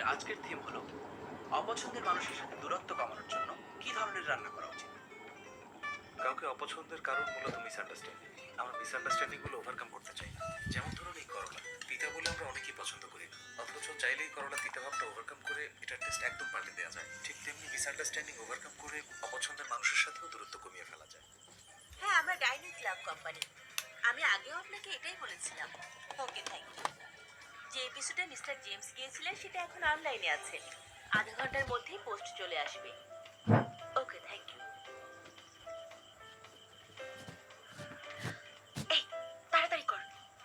আমাদের আজকের থিম হলো অপছন্দের মানুষের সাথে দূরত্ব কমানোর জন্য কি ধরনের রান্না করা উচিত। কাউকে অপছন্দের কারণ মূলত মিসআন্ডারস্ট্যান্ডিং। আমরা মিসআন্ডারস্ট্যান্ডিং গুলো ওভারকাম করতে চাই না। যেমন ধরুন এই করলা তিতা বলে আমরা অনেকেই পছন্দ করি না, অথচ চাইলেই করলা তিতা ভাবটা ওভারকাম করে এটার টেস্ট একদম পাল্টে দেওয়া যায়। ঠিক তেমনি মিসআন্ডারস্ট্যান্ডিং ওভারকাম করে অপছন্দের মানুষের সাথেও দূরত্ব কমিয়ে ফেলা যায়। হ্যাঁ, আমরা ডাইনি ক্লাব কোম্পানি। আমি আগেও আপনাকে এটাই বলেছিলাম। ওকে, থ্যাংক ইউ। যে এপিসোডে মিস্টার জেমস গিয়েছিলেন সেটা এখন অনলাইনে আছে। আধা ঘন্টার মধ্যেই পোস্ট চলে আসবে। ওকে, থ্যাংক ইউ। এই, তাড়াতাড়ি কর।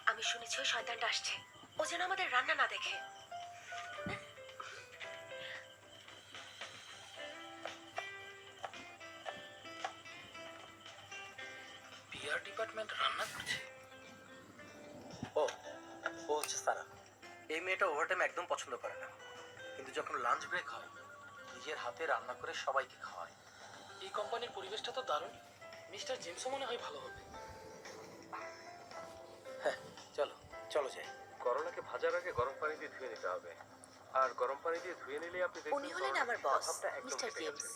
আমি শুনেছি ওই শয়তানটা আসছে। ও যেন আমাদের রান্না না দেখে। পিআর ডিপার্টমেন্ট রান্না করছে। ও ও হচ্ছে সারা। এই মেয়েটা ওভারটাইম একদম পছন্দ করে না, কিন্তু যখন লাঞ্চ ব্রেক হয় নিজের হাতে রান্না করে সবাইকে খাওয়ায়। এই কোম্পানির পরিবেশটা তো দারুণ। মিস্টার জেমসও মনে হয় ভালো হবে। হ্যাঁ, চলো চলো যাই। করলাকে ভাজার আগে গরম পানি দিয়ে ধুয়ে নিতে হবে, আর গরম পানি দিয়ে ধুয়ে নিলে আপনি উনি হলেন আমার বস, মিস্টার জেমস।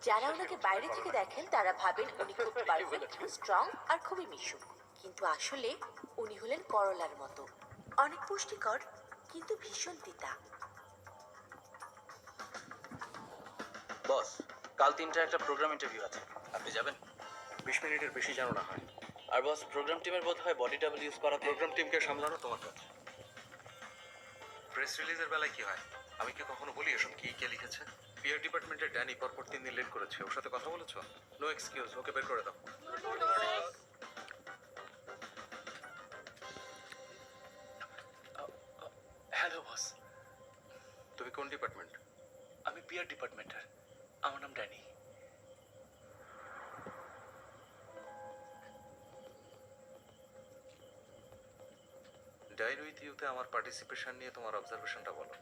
যারা ওনাকে বাইরে থেকে দেখেন তারা ভাবেন উনি খুব পারফেক্ট, স্ট্রং আর খুবই মিশুক। কিন্তু আসলে উনি হলেন করলার মতো, অনেক পুষ্টিকর কিন্তু ভীষণ তিতা। বস, কাল 3টায় একটা প্রোগ্রাম ইন্টারভিউ আছে, আপনি যাবেন? 20 মিনিটের বেশি যেন না হয়। আর বস, প্রোগ্রাম টিমের বোধ হয় বডি ডাবল ইউজ করা। প্রোগ্রাম টিমকে সামলানো তোমার কাজ। প্রেস রিলিজের বেলায় কি হয়? আমি কি কখনো বলি এসব কি কে লিখেছে? পিআর ডিপার্টমেন্টের ড্যানি পরপর 3 দিন লেট করেছে। ওর সাথে কথা বলেছো? নো এক্সকিউজ, ওকে বের করে দাও। হ্যালো বস, তুমি কোন ডিপার্টমেন্ট? আমি পিআর ডিপার্টমেন্টের। আমার নাম ড্যানি। ডাইন উইথ ইউতে আমার পার্টিসিপেশন নিয়ে তোমার অবজারভেশনটা বলো।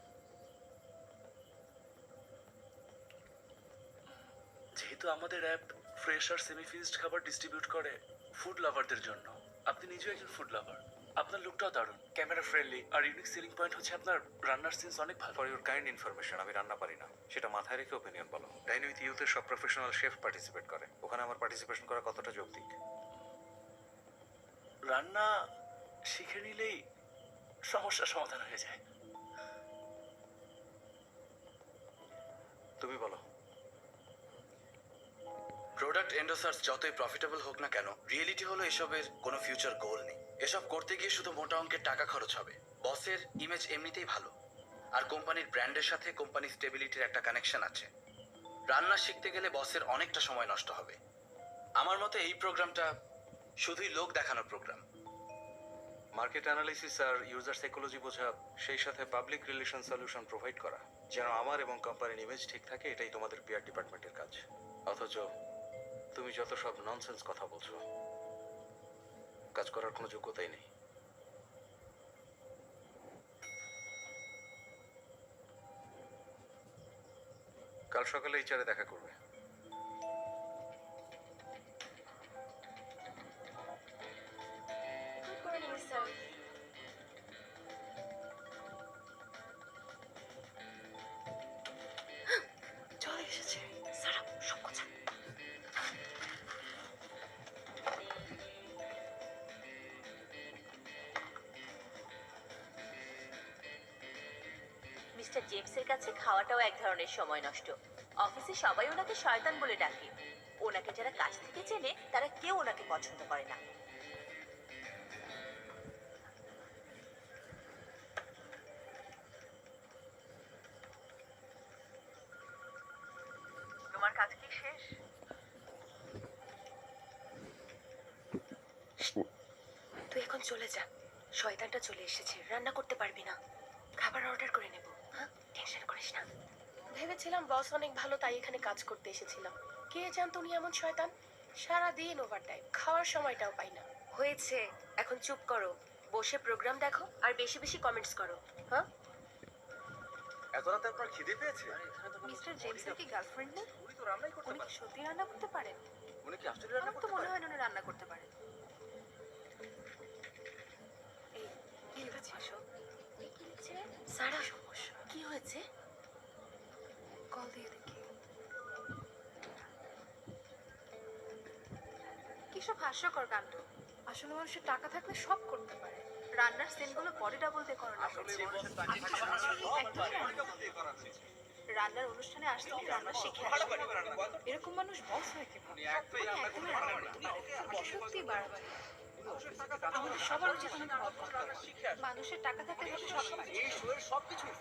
যেহেতু আমাদের অ্যাপ ফ্রেশ আর সেমি ফিনিশড খাবার ডিস্ট্রিবিউট করে ফুড লাভারদের জন্য, আপনি নিজেও একজন ফুড লাভার। আপনার লুকটাও দারুণ, ক্যামেরা ফ্রেন্ডলি, আর ইউনিক সেলিং পয়েন্ট হচ্ছে আপনার রান্নার সেন্স অনেক ভালো। ফর ইউর কাইন্ড ইনফরমেশন, আমি রান্না পারি না, সেটা মাথায় রেখে ওপিনিয়ন বলো। ডাইন উইথ ইউতে সব প্রফেশনাল শেফ পার্টিসিপেট করে। ওখানে আমার পার্টিসিপেশন করা কতটা যৌক্তিক? রান্না শিখে নিলেই সমস্যার সমাধান হয়ে যায়। তুমি বলো। প্রোডাক্ট এন্ডোসার্স যতই প্রফিটেবল হোক না কেন, রিয়েলিটি হলো এসবের কোনো ফিউচার গোল নেই। এসব করতে গিয়ে শুধু মোটা অঙ্কের টাকা খরচ হবে। বসের ইমেজ এমনিতেই ভালো, আর কোম্পানির ব্র্যান্ডের সাথে কোম্পানির স্টেবিলিটির একটা কানেকশন আছে। রান্না শিখতে গেলে বসের অনেকটা সময় নষ্ট হবে। আমার মতে এই প্রোগ্রামটা শুধুই লোক দেখানোর প্রোগ্রাম। মার্কেট অ্যানালিসিস আর ইউজার সাইকোলজি বোঝা, সেই সাথে পাবলিক রিলেশন সলিউশন প্রোভাইড করা, যেন আমার এবং কোম্পানির ইমেজ ঠিক থাকে, এটাই তোমাদের পিআর ডিপার্টমেন্টের কাজ। অথচ তুমি যত সব ননসেন্স কথা বলছো, কাজ করার কোনো যোগ্যতাই নেই। কাল সকালে এইচআরে দেখা করবে। চলে এসেছে। সারা, সব কথা। মিস্টার জেমসের কাছে খাওয়াটাও এক ধরনের সময় নষ্ট। অফিসে সবাই ওনাকে শয়তান বলে ডাকে। ওনাকে যারা কাছ থেকে চেনে তারা কেউ ওনাকে পছন্দ করে না। তোমার কাজ কি শেষ? তুই এখন চলে যা। শয়তানটা চলে এসেছে, রান্না করতে পারবি না। খাবার অর্ডার করে নেব। হ্যাঁ, টেনশন করিস না। ভেবেছিলাম বস অনেক ভালো, তাই এখানে কাজ করতে এসেছিলাম। কে জানতো উনি এমন শয়তান। সারাদিন ওভারটাইম, খাওয়ার সময়টাও পাই না। হয়েছে, এখন চুপ করো, বসে প্রোগ্রাম দেখো আর বেশি বেশি কমেন্টস করো। হ্যাঁ, এত রাতে আপনার খিদে পেয়েছে? মিস্টার জেমসের কি গার্লফ্রেন্ড নেই? উনি তো রান্নাই করতে উনি কি পারেন। সত্যি রান্না করতে পারেন? উনি কি আশ্চর্য রান্না আমার তো করতে মনে পারেন? হয় না উনি রান্না করতে পারেন। এই, কি হয়েছে? আসো। সারা, কি কি হয়েছে? কল দিয়ে দেখি। কিসব হাস্যকর কাণ্ড। আসলে মানুষের টাকা থাকলে সব করতে পারে। রান্নার সিনগুলো বডি ডাবল দিয়ে করানো হয়েছে। রান্নার অনুষ্ঠানে আসলে কি রান্না শিখে আসবে? এরকম মানুষ বস হয় কিভাবে? একদমই রান্না করতে পারে। সত্যি বাড়াবাড়ি। আমাদের সবার উচিত অনেক মানুষের টাকা থাকলে হয়তো সব পারে।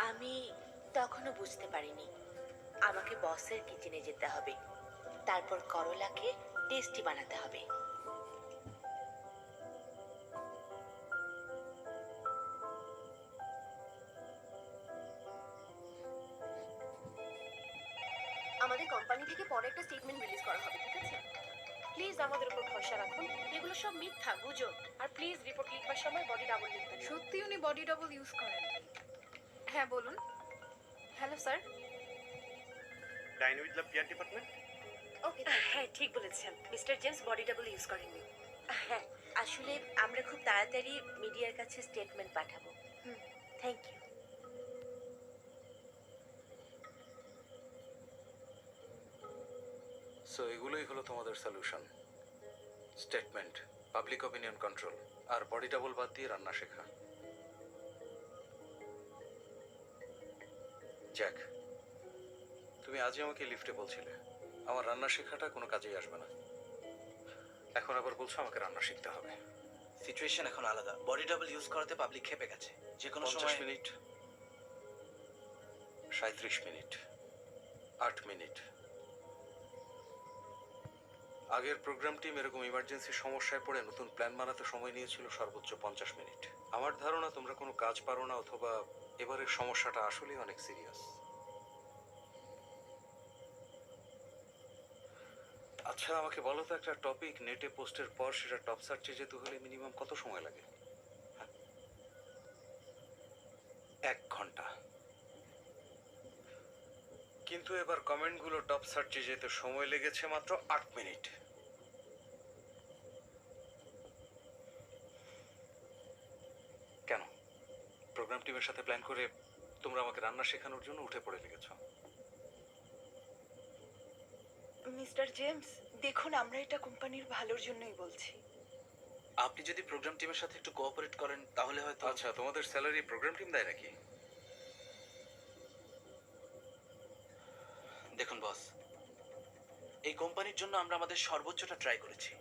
আমি তখনও বুঝতে পারিনি আমাকে বসের কিচেনে যেতে হবে, তারপর করলাকে টেস্টি বানাতে হবে। আমাদের কোম্পানি থেকে পরে একটা স্টেটমেন্ট রিলিজ করা হবে, ঠিক আছে? প্লিজ আমাদের উপর ভরসা রাখুন, এগুলো সব মিথ্যা গুজব। আর প্লিজ রিপোর্ট লিখবার সময় বডি ডাবল লিখবেন। সত্যি উনি বডি ডাবল ইউজ করেন? হ্যাঁ বলুন। Hello sir. Dine with the PR department. Okay, হ্যাঁ ঠিক বলেছেন, mister James body double use করেননি। হ্যাঁ, আসলে আমরা খুব তাড়াতাড়ি মিডিয়ার কাছে স্টেটমেন্ট পাঠাবো। Thank you. সো এগুলোই হলো তোমাদের solution: statement, public opinion control, আর বডি ডাবল বাদ দিয়ে রান্না শেখা। জ্যাক, তুমি আজই আমাকে লিফটে বলছিলে আমার রান্না শেখাটা কোনো কাজেই আসবে না, এখন আবার বলছো আমাকে রান্না শিখতে হবে। সিচুয়েশন এখন আলাদা। বডি ডাবল ইউজ করাতে পাবলিক খেপে গেছে। যে কোনো 50 সময় মিনিট, 37 মিনিট, 8 মিনিট। আগের প্রোগ্রাম টিম এরকম ইমার্জেন্সি সমস্যায় পড়ে নতুন প্ল্যান বানাতে সময় নিয়েছিল সর্বোচ্চ 50 মিনিট। আমার ধারণা তোমরা কোনো কাজ পারো না, অথবা এবারের সমস্যাটা আসলেই অনেক সিরিয়াস। আচ্ছা আমাকে বলো তো, একটা টপিক নেটে পোস্টের পর সেটা টপ সার্চে যেতে হলে মিনিমাম কত সময় লাগে? 1 ঘন্টা। কিন্তু এবার কমেন্টগুলো টপ সার্চে যেতে সময় লেগেছে মাত্র 8 মিনিট। কেন? প্রোগ্রাম টিমের সাথে প্ল্যান করে তোমরা আমাকে রান্না শেখানোর জন্য উঠে পড়ে লেগেছো। মিস্টার জেমস, দেখুন আমরা এটা কোম্পানির ভালোর জন্যই বলছি। আপনি যদি প্রোগ্রাম টিমের সাথে একটু কোঅপারেট করেন তাহলে হয়তো। আচ্ছা, তোমাদের স্যালারি প্রোগ্রাম টিম দেয় নাকি? দেখুন বস, এই কোম্পানির জন্য আমরা আমাদের সর্বোচ্চটা ট্রাই করেছি,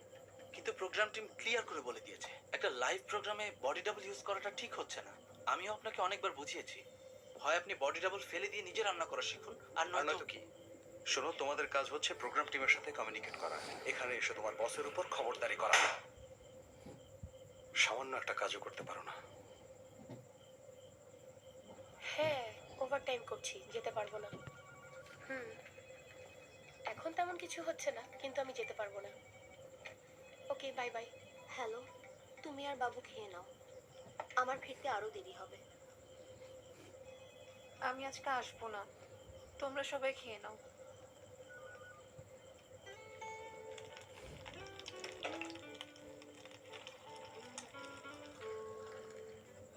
কিন্তু প্রোগ্রাম টিম ক্লিয়ার করে বলে দিয়েছে একটা লাইভ প্রোগ্রামে বডি ডাবল ইউজ করাটা ঠিক হচ্ছে না। আমিও আপনাকে অনেকবার বুঝিয়েছি, হয় আপনি বডি ডাবল ফেলে দিয়ে নিজে রান্না করা শিখুন, আর আর নয়তো নয়তো কি? শোনো, তোমাদের কাজ হচ্ছে প্রোগ্রাম টিমের সাথে কমিউনিকেট করা, এখানে এসে তোমার বসের উপর খবরদারি করা। সামান্য একটা কাজও করতে পারো না। হ্যাঁ, ওভারটাইম করছি, যেতে পারবো না। এখন তেমন কিছু হচ্ছে না, কিন্তু আমি যেতে পারবো না। ওকে, বাই বাই। হ্যালো, তুমি আর বাবু খেয়ে নাও, আমার ফিরতে আরো দেরি হবে। আমি আজকে আসবো না, তোমরা সবাই খেয়ে নাও।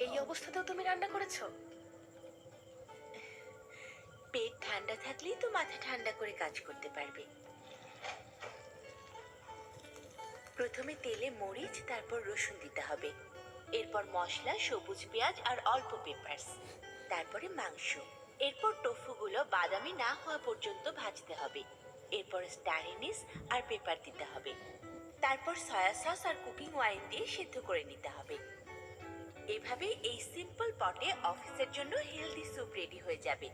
এই অবস্থাতেও তুমি রান্না করেছো? পেট ঠান্ডা থাকলেই তো মাথা ঠান্ডা করে কাজ করতে পারবে। প্রথমে তেলে মরিচ, তারপর রসুন দিতে হবে। এরপর মশলা, সবুজ পেঁয়াজ আর অল্প পেপারস, তারপরে মাংস। এরপর টোফুগুলো বাদামি না হওয়া পর্যন্ত ভাজতে হবে। এরপর স্টার এনিস আর পেপার দিতে হবে। তারপর সয়া সস আর কুকিং ওয়াইন দিয়ে সিদ্ধ করে নিতে হবে। এভাবে এই সিম্পল পটে অফিসের জন্য হেলদি স্যুপ রেডি হয়ে যাবে।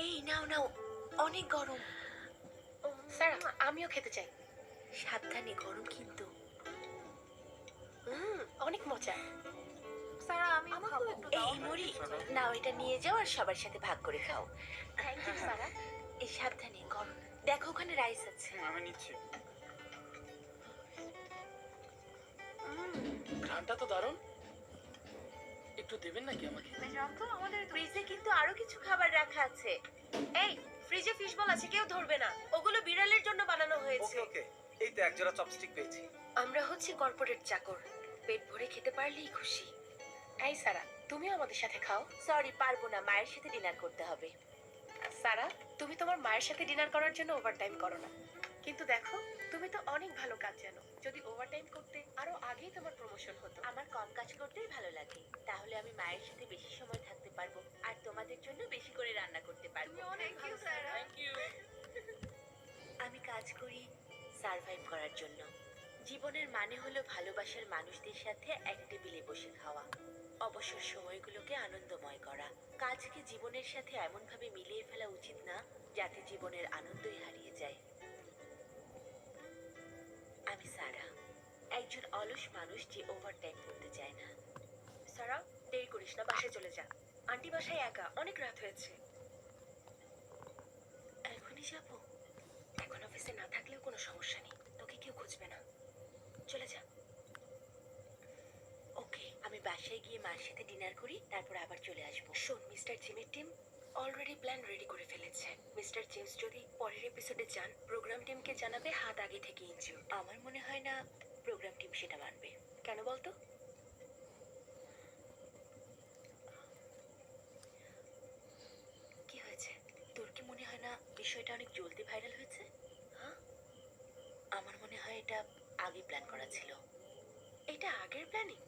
এই নাও নাও, অনেক গরম। স্যার আমিও খেতে চাই। সাবধানে, গরম কিন্তু। অনেক মজা। স্যার আমি এই মুড়ি নাও, এটা নিয়ে যাও আর সবার সাথে ভাগ করে খাও। Thank you sir. এই সাবধানে, গরম। দেখো ওখানে রাইস আছে। আমি নিচ্ছি। ঘ্রাণটা তো দারুণ। একটু দেবেন নাকি আমাকে? আমাদের ফ্রিজে কিন্তু আরো কিছু খাবার রাখা আছে। এই ফ্রিজে ফিশ বল আছে, কেউ ধরবে না। ওগুলো বিড়ালের জন্য বানানো হয়েছে। ওকে, এই তো একজোড়া চপস্টিক পেয়েছি। আমরা হচ্ছে কর্পোরেট চাকর, পেট ভরে খেতে পারলেই খুশি। এই সারা, তুমিও আমাদের সাথে খাও। সরি, পারবো না, মায়ের সাথে ডিনার করতে হবে। সারা, তুমি তোমার মায়ের সাথে ডিনার করার জন্য ওভারটাইম করো না, কিন্তু দেখো তুমি তো অনেক ভালো কাজ জানো। যদি ওভারটাইম করতে আরো আগেই তোমার প্রমোশন হতো। আমার কম কাজ করতেই ভালো লাগে, তাহলে আমি মায়ের সাথে বেশি সময় থাকতে পারবো আর তোমাদের জন্য বেশি করে রান্না করতে পারবো। আমি কাজ করি সার্ভাইভ করার জন্য। জীবনের মানে হলো ভালোবাসার মানুষদের সাথে এক টেবিলে বসে খাওয়া, অবসর সময়গুলোকে আনন্দময় করা। কাজকে জীবনের সাথে এমনভাবে মিলিয়ে ফেলা উচিত না যাতে জীবনের আনন্দই হারিয়ে যায়। আমি সারা, একজন অলস মানুষ যে ওভারটাইম করতে চায় না। সারা, দেরি করিস না, বাসায় চলে যা। আন্টি বাসায় একা, অনেক রাত হয়েছে। এখনই যাবো? এখন অফিসে না থাকলেও কোনো সমস্যা নেই, তোকে কেউ খুঁজবে না। চলে যা। ওকে, আমি বাসায় গিয়ে মার সাথে ডিনার করি, তারপর আবার চলে আসবো। শোন, মিস্টার জিমের টিম অলরেডি প্ল্যান রেডি করে ফেলেছে। মিস্টার জেমস যদি পরের এপিসোডে যান, প্রোগ্রাম টিমকে জানাবে হাত আগে থেকে ইনজিউর। আমার মনে হয় না প্রোগ্রাম টিম সেটা মানবে। কেন বলতো? কি হয়েছে? তোর কি মনে হয় না বিষয়টা অনেক জলদি ভাইরাল হয়েছে? হ্যাঁ, আমার মনে হয় এটা আগে প্ল্যান করা ছিল। এটা আগের প্ল্যানিং?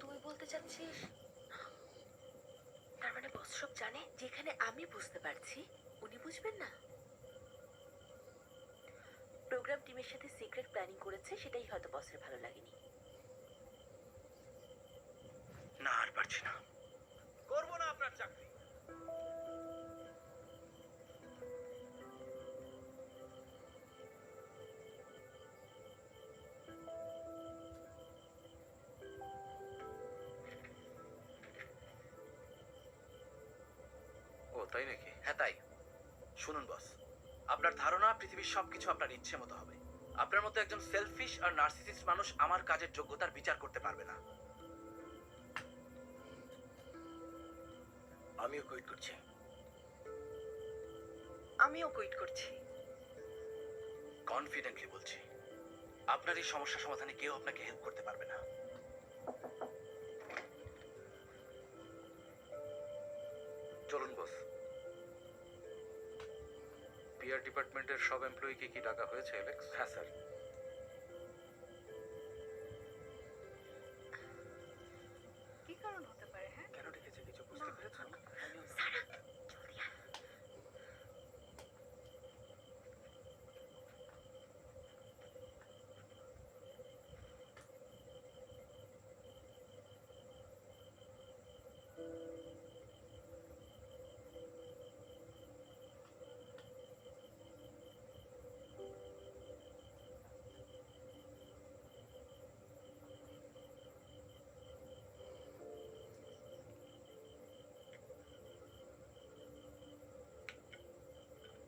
তুই বলতে চাচ্ছিস তার মানে বস সব জানে? যেখানে আমি বুঝতে পারছি উনি বুঝবেন না। প্রোগ্রাম টিমের সাথে সিক্রেট প্ল্যানিং করেছে, সেটাই হয়তো বসের ভালো লাগেনি। না, আর পারছি না। করবো না আপনার চাকরি। ও তাই নাকি? হ্যাঁ তাই। শুনুন বস, আপনার ধারণা পৃথিবীর সবকিছু আপনার ইচ্ছে মতো হবে। আপনার মতো একজন সেলফিশ আর নার্সিসিস্ট মানুষ আমার কাজের যোগ্যতার বিচার করতে পারবে না। আমিও কুইট করছি। আমিও কুইট করছি। কনফিডেন্টলি বলছি, আপনার এই সমস্যা সমাধানে কেউ আপনাকে হেল্প করতে পারবে না। চলুন বস। পিআর ডিপার্টমেন্টের সব এমপ্লয়িকে কি ডাকা হয়েছে অ্যালেক্স? হ্যাঁ স্যার। কি কারণ হতে পারে? হ্যাঁ, কেন ডেকেছে কিছু বুঝতে পেরেছেন?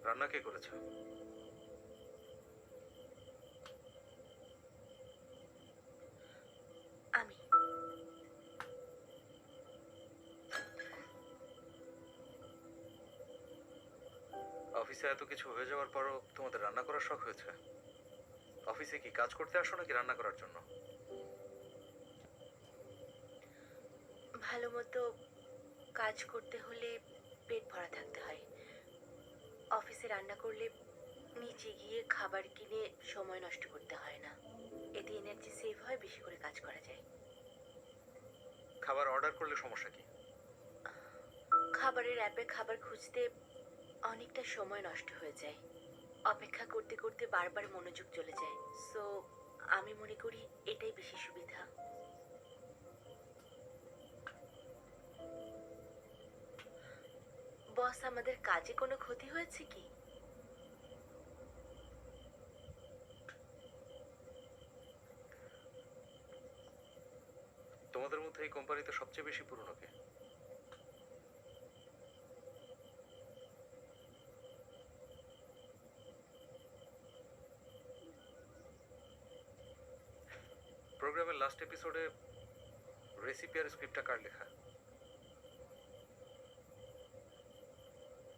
রান্না কে করেছে? আমি। অফিসে এত কিছু হয়ে যাওয়ার পরও তোমাদের রান্না করার শখ হয়েছে? অফিসে কি কাজ করতে আসো নাকি রান্না করার জন্য? ভালো মতো কাজ করতে হলে পেট ভরা থাকতে হয়। অফিসে রান্না করলে নিচে গিয়ে খাবার কিনে সময় নষ্ট করতে হয় না। এতে এনার্জি সেভ হয়, বেশি করে কাজ করা যায়। খাবার অর্ডার করলে সমস্যা কি? খাবারের অ্যাপে খাবার খুঁজতে অনেকটা সময় নষ্ট হয়ে যায়। অপেক্ষা করতে করতে বারবার মনোযোগ চলে যায়। সো আমি মনে করি এটাই বেশি সুবিধা। বস, আমাদের কাজে কোনো ক্ষতি হয়েছে কি? তোমাদের মধ্যে এই কোম্পানিতে সবচেয়ে বেশি পুরনো কে? প্রোগ্রামের লাস্ট এপিসোডে রেসিপি আর স্ক্রিপ্টটা কার লেখা?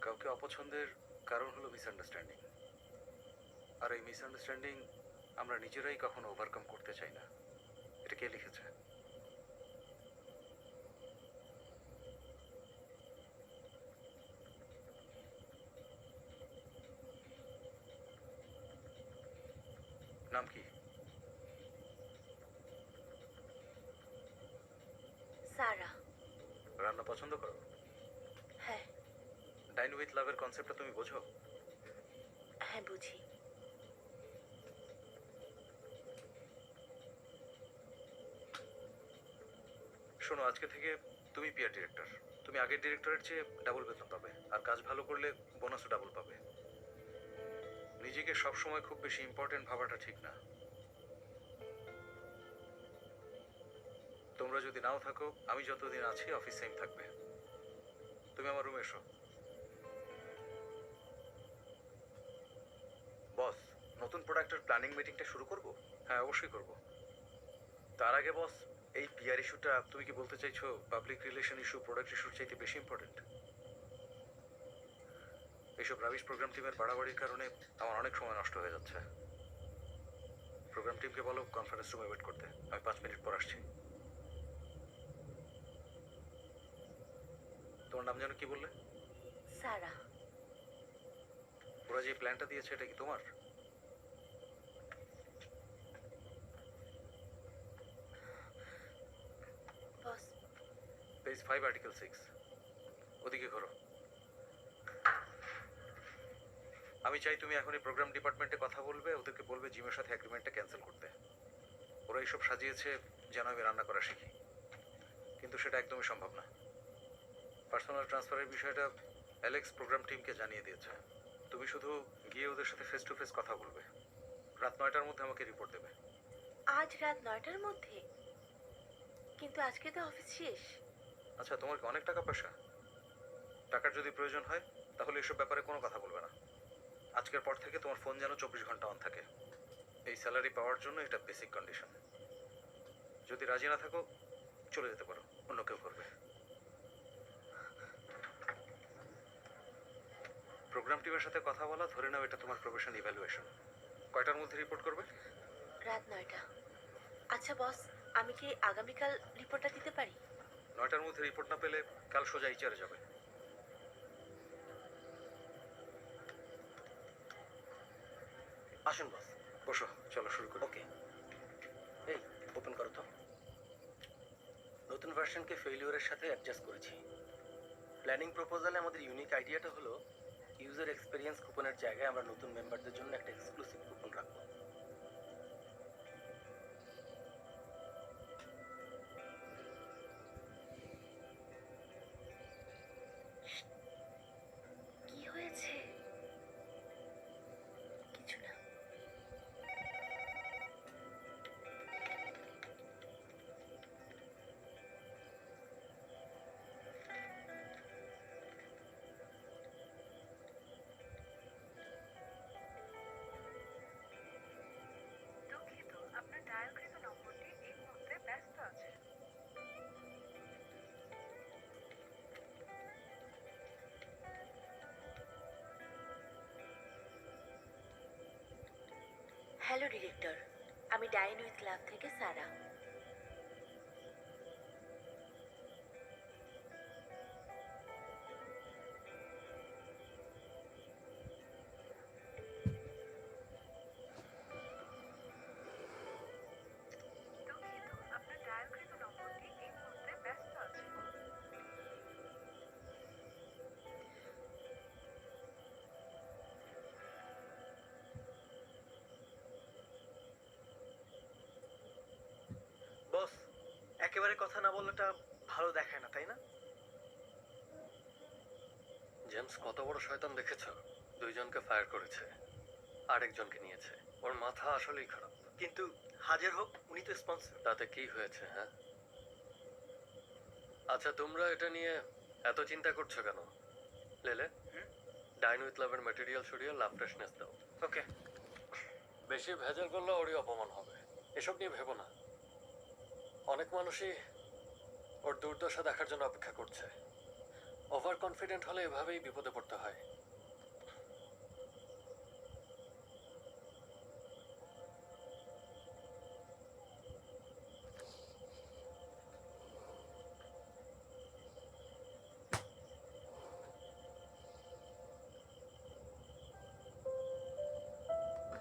কাউকে অপছন্দের কারণ হলো মিসআন্ডারস্ট্যান্ডিং, আর এই মিসআন্ডারস্ট্যান্ডিং আমরা নিজেরাই কখনো ওভারকাম করতে চাই না। এটা কে লিখেছে? নাম কি? সারা। রান্না পছন্দ করো? হ্যাঁ। ডাইন উইথ লাভের কনসেপ্টটা তুমি বোঝো? হ্যাঁ, বুঝি। শোনো, আজকে থেকে তুমি পিআর ডিরেক্টর। তুমি আগের ডিরেক্টরের চেয়ে ডাবল বেতন পাবে, আর কাজ ভালো করলে বোনাসও ডাবল পাবে। নিজেকে সবসময় খুব বেশি ইম্পর্টেন্ট ভাবাটা ঠিক না। তোমরা যদি নাও থাকো, আমি যতদিন আছি অফিস সেম থাকবে। তুমি আমার রুমে এসো। বস, নতুন প্রোডাক্টের প্ল্যানিং মিটিংটা শুরু করব? হ্যাঁ, অবশ্যই করব। তার আগে বস, এই পিআর ইস্যুটা তুমি কি বলতে চাইছো পাবলিক রিলেশন ইস্যু প্রোডাক্ট ইস্যুর চাইতে বেশি ইম্পর্টেন্ট? এইসব রাবিশ প্রোগ্রাম টিমের বাড়াবাড়ির কারণে আমার অনেক সময় নষ্ট হয়ে যাচ্ছে। প্রোগ্রাম টিমকে বলো কনফারেন্স রুমে ওয়েট করতে, আমি 5 মিনিট পর আসছি। তোমার নাম যেন কি বললে? সারা। ওরা যে প্ল্যানটা দিয়েছে এটা কি তোমার? বস, পেজ 5 আর্টিকেল 6 ওদিকে ঘোরো। আমি চাই তুমি এখনই প্রোগ্রাম ডিপার্টমেন্টে কথা বলবে, ওদেরকে বলবে জিমের সাথে এগ্রিমেন্টটা ক্যান্সেল করতে। ওরা এইসব সাজিয়েছে যেন আমি রান্না করা শিখি, কিন্তু সেটা একদমই সম্ভব না। পার্সোনাল ট্রান্সফারের বিষয়টা অ্যালেক্স প্রোগ্রাম টিমকে জানিয়ে দিয়েছে। তুমি শুধু গিয়ে ওদের সাথে ফেস টু ফেস কথা বলবে। রাত 9টার মধ্যে আমাকে রিপোর্ট দেবে। আজ রাত 9টার মধ্যে? কিন্তু আজকে তো অফিস শেষ। আচ্ছা, তোমার কি অনেক টাকা পয়সা? টাকার যদি প্রয়োজন হয় তাহলে এসব ব্যাপারে কোনো কথা বলবে না। আজকের পর থেকে তোমার ফোন যেন 24 ঘন্টা অন থাকে। এই স্যালারি পাওয়ার জন্য এটা বেসিক কন্ডিশন। যদি রাজি না থাকো চলে যেতে পারো, অন্য কেউ করবে। প্রোগ্রাম টিমের সাথে কথা বলা, ধরে নাও এটা তোমার প্রফেশন ইভ্যালুয়েশন। কয়টার মধ্যে রিপোর্ট করবে? রাত 9টা। আচ্ছা বস, আমি কি আগামীকাল রিপোর্টটা দিতে পারি? 9টার মধ্যে রিপোর্ট না পেলে কাল সোজা এইচআরে যাবে। আসুন বস। বসো, চলো শুরু করি। ওকে, এই ওপেন করো তো। নতুন ভার্সনকে ফেইলিওরের সাথে অ্যাডজাস্ট করেছি। প্ল্যানিং প্রপোজালে আমাদের ইউনিক আইডিয়াটা হলো ইউজার এক্সপিরিয়েন্স কুপনের জায়গায় আমরা নতুন মেম্বারদের জন্য একটা এক্সক্লুসিভ কুপন রাখবো। কি হয়েছে? কিছু না। দুঃখিত, আপনার ডায়ালকৃত নম্বরটি এই মুহূর্তে ব্যস্ত আছে। হ্যালো ডিরেক্টর, আমি ডাইন উইথ লাভ থেকে সারা। একেবারে কথা না বলাটা ভালো দেখায় না, তাই না? জেমস কত বড় শয়তান দেখেছো? দুইজনকে ফায়ার করেছে, আরেকজনকে নিয়েছে। ওর মাথা আসলেই খারাপ। কিন্তু হাজার হোক, উনি তো স্পন্সর। তাতে কি হয়েছে? হ্যাঁ, আচ্ছা তোমরা এটা নিয়ে এত চিন্তা করছো কেন? লেলে, ডাইন উইথ লাভের ম্যাটেরিয়াল সরিয়ে লাভ ফ্রেশনেস দাও। ওকে। বেশি ভেজাল করলে ওরই অপমান হবে। এসব নিয়ে ভেবো না। অনেক মানুষই ওর দুর্দশা দেখার জন্য অপেক্ষা করছে। ওভার কনফিডেন্ট হলে এভাবেই বিপদে পড়তে হয়।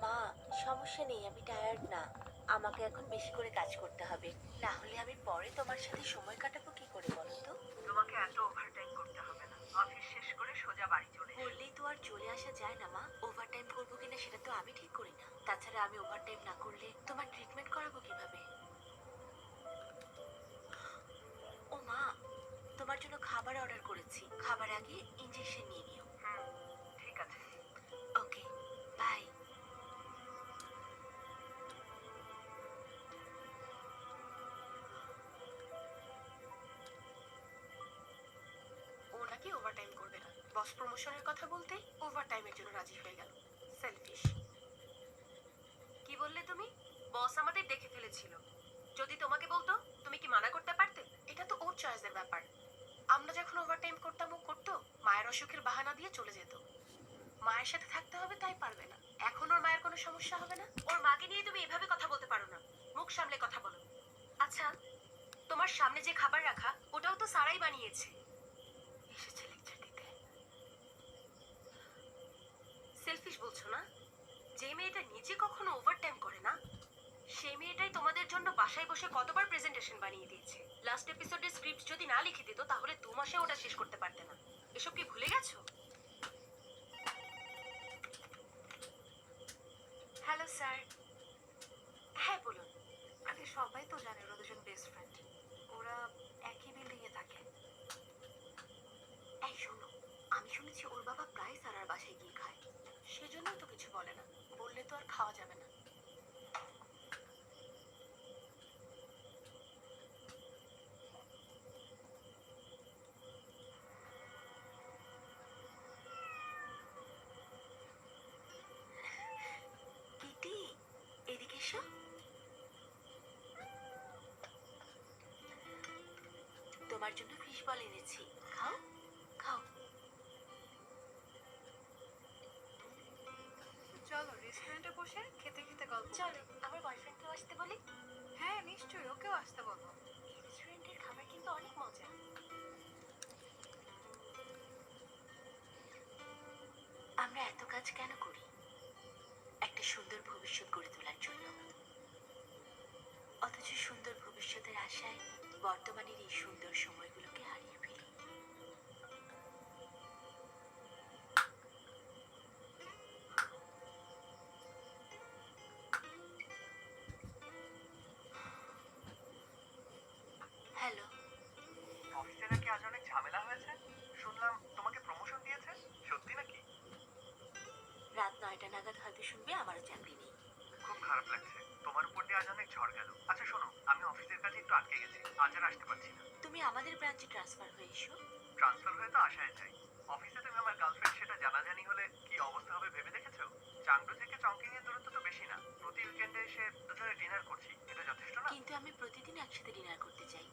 মা, সমস্যা নেই, আমি টায়ার্ড না। আমাকে এখন বেশি করে কাজ করতে হবে, না হলে আমি পরে তোমার সাথে সময় কাটাবো কি করে বলো তো? তোমাকে এত ওভারটাইম করতে হবে না, অফিস শেষ করে সোজা বাড়ি চলে এসো। বললেই তো আর চলে আসা যায় না মা। ওভারটাইম করবো কিনা সেটা তো আমি ঠিক করি না। তাছাড়া আমি ওভারটাইম না করলে তোমার ট্রিটমেন্ট করাবো কিভাবে? ও মা, তোমার জন্য খাবার অর্ডার করেছি। খাবার আগে ইনজেকশন নিয়ে নিও। ঠিক আছে। ওকে, বাই। ও নাকি ওভারটাইম করবে না, বস প্রমোশনের কথা বলতেই ওভারটাইমের জন্য রাজি হয়ে গেল। সেলফিশ। কি বললে তুমি? বস আমাদের দেখে ফেলেছিল। যদি তোমাকে বলতো তুমি কি মানা করতে পারতে? এটা তো ওর চয়েসের ব্যাপার। আমরা যখন ওভারটাইম করতাম ও করতো, মায়ের অসুখের বাহানা দিয়ে চলে যেত। মায়ের সাথে থাকতে হবে তাই পারবে না। এখন ওর মায়ের কোনো সমস্যা হবে না? ওর মাকে নিয়ে তুমি এভাবে কথা বলতে পারো না, মুখ সামলে কথা বলো। আচ্ছা, তোমার সামনে যে খাবার রাখা ওটাও তো সারাই বানিয়েছে। এসেছে লেকচার দিতে। সেলফিশ বলছো না? যে মেয়েটা নিজে কখনো ওভারটাইম করে না, সেই মেয়েটাই তোমাদের জন্য বাসায় বসে কতবার প্রেজেন্টেশন বানিয়ে দিয়েছে। লাস্ট এপিসোডের স্ক্রিপ্ট যদি না লিখে দিত তাহলে 2 মাসে ওটা শেষ করতে পারতে না। এসব কি ভুলে গেছো? Hello sir. হ্যাঁ বলুন। আরে সবাই তো জানে ওরা দুজন বেস্ট ফ্রেন্ড, ওরা একই বিল্ডিং এ থাকে। এই শোনো, আমি শুনেছি ওর বাবা প্রায় সারার বাসায় গিয়ে খায়। সেজন্যই তো কিছু বলে না, বললে তো আর খাওয়া যাবে না। কিটি, এদিকে এসো। তোমার জন্য ফিশ বল এনেছি, খাও খাও। চলো রেস্টুরেন্টে বসে খেতে খেতে গল্প করি। চলো আমার বয়ফ্রেন্ডকেও আসতে বলি। হ্যাঁ নিশ্চয়ই, ওকেও আসতে বলবো। এই রেস্টুরেন্টের খাবার কিন্তু অনেক মজা। আমরা এত কাজ কেন করি? একটা সুন্দর ভবিষ্যৎ গড়ে তোলার জন্য। অথচ সুন্দর ভবিষ্যতের আশায় বর্তমানের এই সুন্দর সময়গুলোকে হারিয়ে ফেলি। হ্যালো। অফিসে নাকি আজ অনেক ঝামেলা হয়েছে, শুনলাম তোমাকে প্রমোশন দিয়েছে, সত্যি নাকি? রাত 9টা নাগাদ হয়তো শুনবে আমারও চাকরি নেই। খুব খারাপ লাগছে, তোমার উপর দিয়ে আজ অনেক ঝড় গেল। আচ্ছা শোনো, আমি অফিসের কাছে একটু আটকে গেছি, আজ আর আসতে পারছি না। তুমি আমাদের ব্রাঞ্চে ট্রান্সফার হয়ে এসো। ট্রান্সফার হয়ে তো আশায় চাই, অফিসে তুমি আমার গার্লফ্রেন্ড সেটা জানাজানি হলে কি অবস্থা হবে ভেবে দেখেছো? চাংডু থেকে চংকিং এর দূরত্ব তো বেশি না, প্রতি উইকেন্ডে এসে দুজনে ডিনার করছি, এটা যথেষ্ট না? কিন্তু আমি প্রতিদিন একসাথে ডিনার করতে চাই।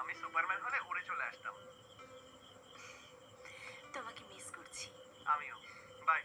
আমি সুপারম্যান হলে উড়ে চলে আসতাম। তোমাকে মিস করছি। আমিও। বাই।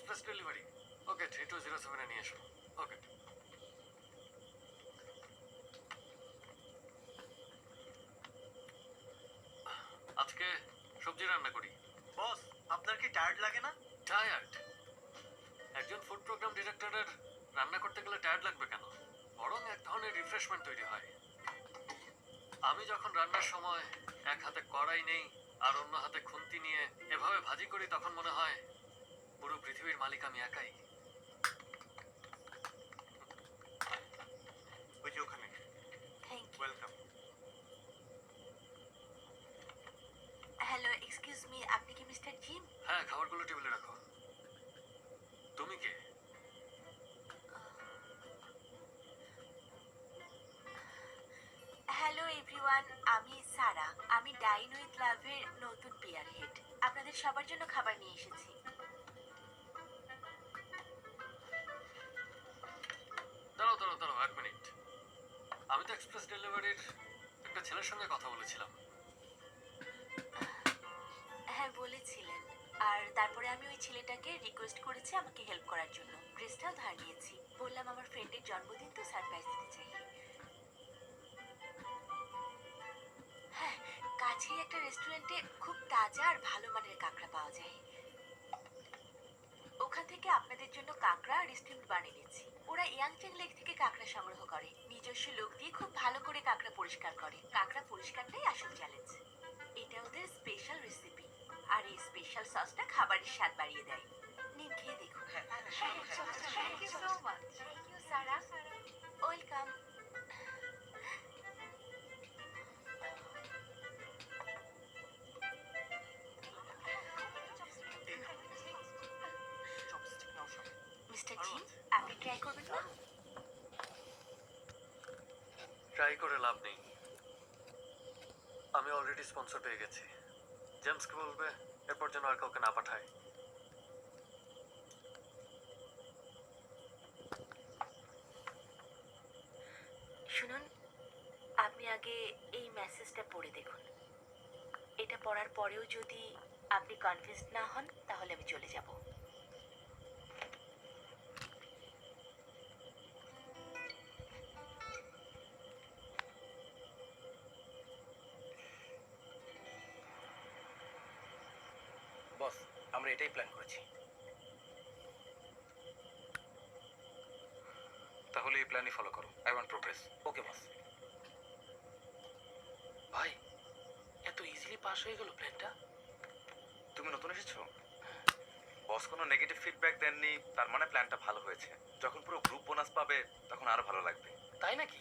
Express delivery. ওকে 3207 নিয়ে এসো। ওকে। আজকে সবজি রান্না করি। বস আপনার কি টায়ার্ড লাগে না? টায়ার্ড? একজন ফুড প্রোগ্রাম ডিরেক্টরের রান্না করতে গেলে টায়ার্ড লাগবে কেন? বরং এক ধরনের রিফ্রেশমেন্ট তৈরি হয়। আমি যখন রান্নার সময় এক হাতে কড়াই নেই আর অন্য হাতে খুন্তি নিয়ে এভাবে ভাজি করি, তখন মনে হয় পুরো পৃথিবীর মালিক আমি একাই। ওই যে ওখানে। Thank you. Welcome. Hello, excuse me, আপনি কি মিস্টার জিম? হ্যাঁ, খাবারগুলো টেবিলে রাখো। তুমি কে? হ্যালো এভরিওয়ান, আমি সারা। আমি ডাইন উইথ লাভের নতুন পিয়ার হেড। আপনাদের সবার জন্য খাবার নিয়ে এসেছি। দাঁড়াও দাঁড়াও দাঁড়াও, 1 মিনিট। আমি তো এক্সপ্রেস ডেলিভারির একটা ছেলের সঙ্গে কথা বলেছিলাম। হ্যাঁ, বলেছিলেন। আর তারপরে আমি ওই ছেলেটাকে রিকোয়েস্ট করেছি আমাকে হেল্প করার জন্য। ড্রেসটাও ধার নিয়েছি। বললাম আমার ফ্রেন্ডের জন্মদিন, তো সারপ্রাইজ দিতে চাই। হ্যাঁ, কাছেই একটা রেস্টুরেন্টে খুব তাজা আর ভালো মানের কাঁকড়া পাওয়া যায়। ওখান থেকে আপনাদের জন্য কাঁকড়া আর স্টিম বানিয়ে নিচ্ছি। ওরা ইয়াংচেং লেক থেকে কাঁকড়া সংগ্রহ করে, নিজস্ব লোক দিয়ে খুব ভালো করে কাঁকড়া পরিষ্কার করে। কাঁকড়া পরিষ্কারটাই আসল চ্যালেঞ্জ। এটা ওদের স্পেশাল রেসিপি, আর এই স্পেশাল সসটা খাবারের স্বাদ বাড়িয়ে দেয়। নিন, খেয়ে দেখুন। Thank you so much. Thank you Sara. Welcome. Mister Jim, আপনি ট্রাই করবেন না? ট্রাই করে লাভ নেই। আমি অলরেডি স্পন্সর পেয়ে গেছি। জেমসকে বলবে এরপর যেন আর কাউকে না পাঠায়। শুনুন, আপনি আগে এই মেসেজটা পড়ে দেখুন। এটা পড়ার পরেও যদি আপনি কনভিন্সড না হন, তাহলে আমি চলে যাব। বস, আমরা এটাই প্ল্যান করেছি। তাহলে এই প্ল্যানই ফলো করো। I want progress. Okay boss. ভাই, এত ইজিলি পাস হয়ে গেল প্ল্যানটা? তুমি নতুন এসেছো? বস কোনো নেগেটিভ ফিডব্যাক দেননি, তার মানে প্ল্যানটা ভালো হয়েছে। যখন পুরো গ্রুপ বোনাস পাবে তখন আরো ভালো লাগবে। তাই নাকি?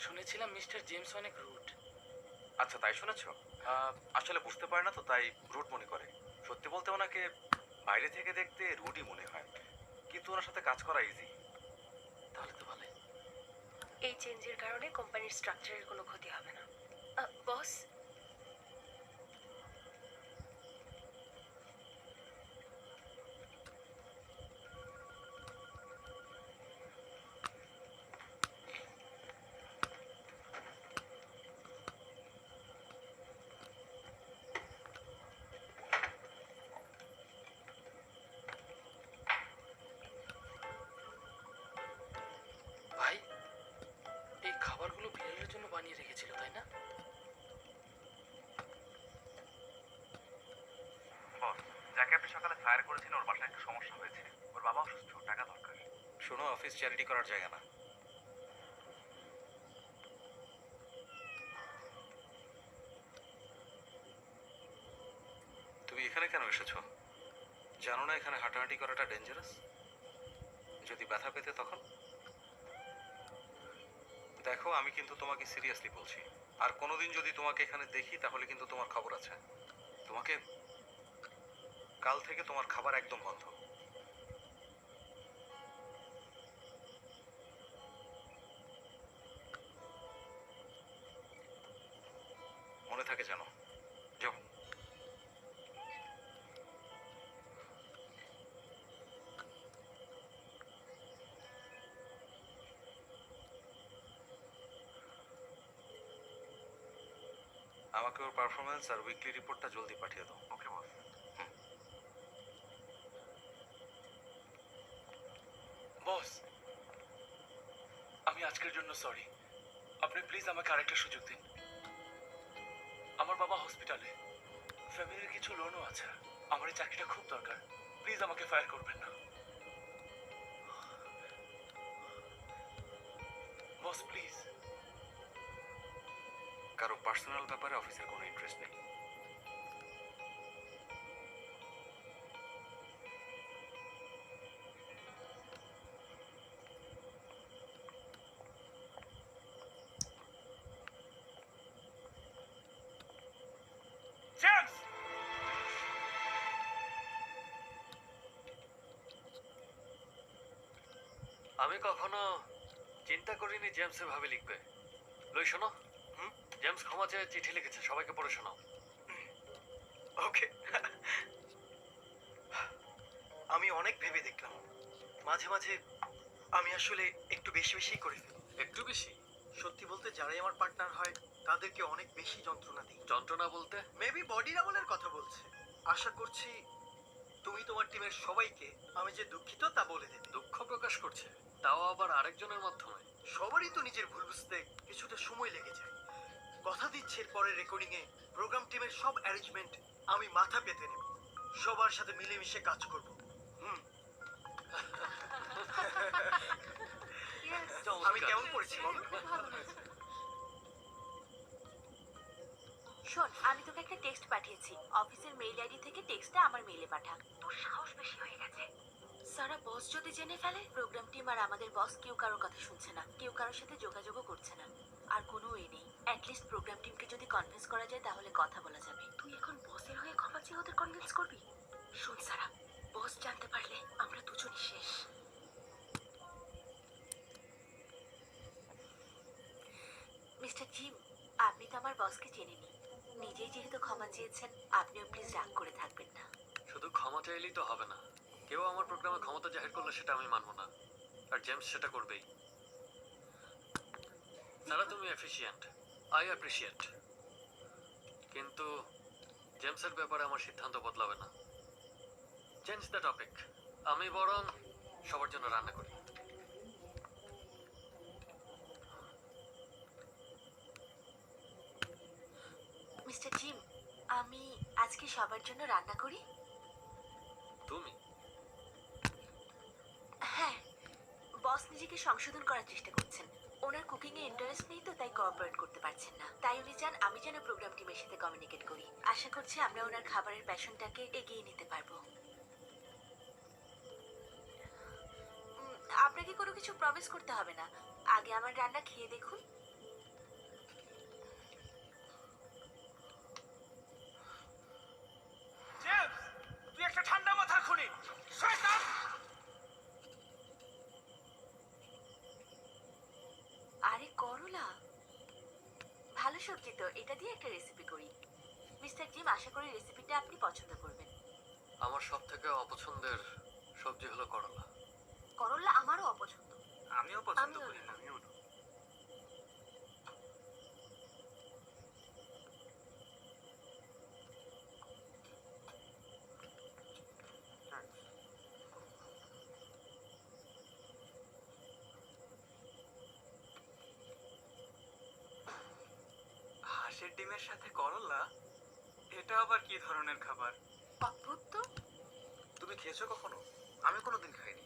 শুনেছিলাম মিস্টার জেমস অনেক রুড। আচ্ছা, তাই শুনেছো? আসলে বুঝতে পারে না তো, তাই রুড মনে করে। সত্যি বলতে ওনাকে বাইরে থেকে দেখতে রুডই মনে হয়, কিন্তু ওনার সাথে কাজ করা ইজি। তাহলে তো ভালোই। এই চেঞ্জের কারণে কোম্পানির স্ট্রাকচারের কোনো ক্ষতি হবে না। বস, ভাই, এই খাবারগুলো বিড়ালের জন্য বানিয়ে রেখেছিল, তাই না? বস, যাকে আপনি সকালে ফায়ার করেছেন ওর বাসায় একটু সমস্যা হয়েছে। ওর বাবা অসুস্থ, টাকা দরকার। শোনো, অফিস চ্যারিটি করার জায়গা না। তুমি এখানে কেন এসেছো? জানো না এখানে হাঁটাহাঁটি করাটা ডেঞ্জারাস? যদি ব্যথা পেতে তখন? দেখো, আমি কিন্তু তোমাকে সিরিয়াসলি বলছি। আর কোনোদিন যদি তোমাকে এখানে দেখি তাহলে কিন্তু তোমার খবর আছে। তোমাকে কাল থেকে তোমার খাবার একদম বন্ধ। মনে থাকে জানো। যাও। আমাকে ওর পারফরমেন্স আর উইকলি রিপোর্টটা জলদি পাঠিয়ে দাও। ওকে বস। বস, আমি আজকের জন্য সরি। আপনি প্লিজ আমাকে আরেকটা সুযোগ দিন। আমার বাবা হসপিটালে, ফ্যামিলির কিছু লোনও আছে। আমার এই চাকরিটা খুব দরকার। প্লিজ আমাকে ফায়ার করবেন না বস, প্লিজ। কারো পার্সোনাল ব্যাপারে অফিসের কোনো ইন্টারেস্ট নেই। জেমস! আমি কখনো চিন্তা করিনি জেমস এভাবে লিখবে। লই শোনো, জেমস ক্ষমা চেয়ে চিঠি লিখেছে, সবাইকে পড়ে শোনাও। ওকে। আমি অনেক ভেবে দেখলাম, মাঝে মাঝে আমি আসলে একটু বেশি বেশি করে ফেলি। একটু বেশি? সত্যি বলতে যারাই আমার পার্টনার হয় তাদেরকে অনেক বেশি যন্ত্রণা দিই। যন্ত্রণা বলতে? মেবি বডি রাবলের কথা বলছে। আশা করছি তুমি তোমার টিমের সবাইকে আমি যে দুঃখিত তা বলে দেবে। দুঃখ প্রকাশ করছে, তাও আবার আরেকজনের মাধ্যমে। সবারই তো নিজের ভুল বুঝতে কিছুটা সময় লেগে যায়। কথা দিচ্ছি এর পরের রেকর্ডিং এ প্রোগ্রাম টিমের সব অ্যারেঞ্জমেন্ট আমি মাথা পেতে নেব, সবার সাথে মিলেমিশে কাজ করব। আমি কেমন করেছি বলো? শোন, আমি তোকে একটা টেক্সট পাঠিয়েছি। অফিসের মেইল আইডি থেকে টেক্সটটা আমার মেইলে পাঠা। তোর সাহস বেশি হয়ে গেছে। সারা বস যদি জেনে ফেলে, প্রোগ্রাম টিম আর আমাদের বস কেউ কারোর কথা শুনছে না, কেউ কারোর সাথে যোগাযোগও করছে না। আর কোনো ওয়ে নেই। অ্যাটলিস্ট প্রোগ্রাম টিমকে যদি কনভিন্স করা যায় তাহলে কথা বলা যাবে। তুই এখন বসের হয়ে ক্ষমা চেয়ে ওদের কনভিন্স করবি? শোন সারা, বস জানতে পারলে আমরা দুজনই শেষ। মিস্টার জিম, আপনি তো আমার বসকে চেনেনি। নিজেই যেহেতু ক্ষমা চেয়েছেন, আপনিও প্লিজ রাগ করে থাকবেন না। শুধু ক্ষমা চাইলেই তো হবে না, কেউ আমার প্রোগ্রামে ক্ষমতা জাহির করলে সেটা আমি মানব না, আর জেমস সেটা করবেই। সারা, তুমি এফিশিয়েন্ট, আই অ্যাপ্রিশিয়েট, কিন্তু জেমসের ব্যাপারে আমার সিদ্ধান্ত বদলাবে না। Change the topic. আমি বরং সবার জন্য রান্না করি। মিস্টার জিম, আমি আজকে সবার জন্য রান্না করি। তুমি? হ্যাঁ, বস নিজেকে সংশোধন করার চেষ্টা করছেন। ওনার কুকিং এ ইন্টারেস্ট নেই, তো তাই কোঅপারেট করতে পারছেন না। তাই উনি চান আমি যেন প্রোগ্রাম টিমের সাথে কমিউনিকেট করি। আশা করছি আমরা ওনার খাবারের প্যাশনটাকে এগিয়ে নিতে পারবো। আপনাকে কোনো কিছু প্রমিস করতে হবে না, আগে আমার রান্না খেয়ে দেখুন। জেমস, তুই একটা ঠান্ডা মাথার খুনি। শয়তান! আরে করলা, ভালো সবজি তো, এটা দিয়ে একটা রেসিপি করি। মিস্টার জিম, আশা করি রেসিপিটা আপনি পছন্দ করবেন। আমার সব থেকে অপছন্দের সবজি হলো করলা। করলা আমারও অপছন্দ। আমিও পছন্দ আমিও করি না। হাঁসের ডিমের সাথে করলা, এটা আবার কি ধরনের খাবার? অদ্ভুত তো। তুমি খেয়েছো কখনো? আমি কোনোদিন খাইনি।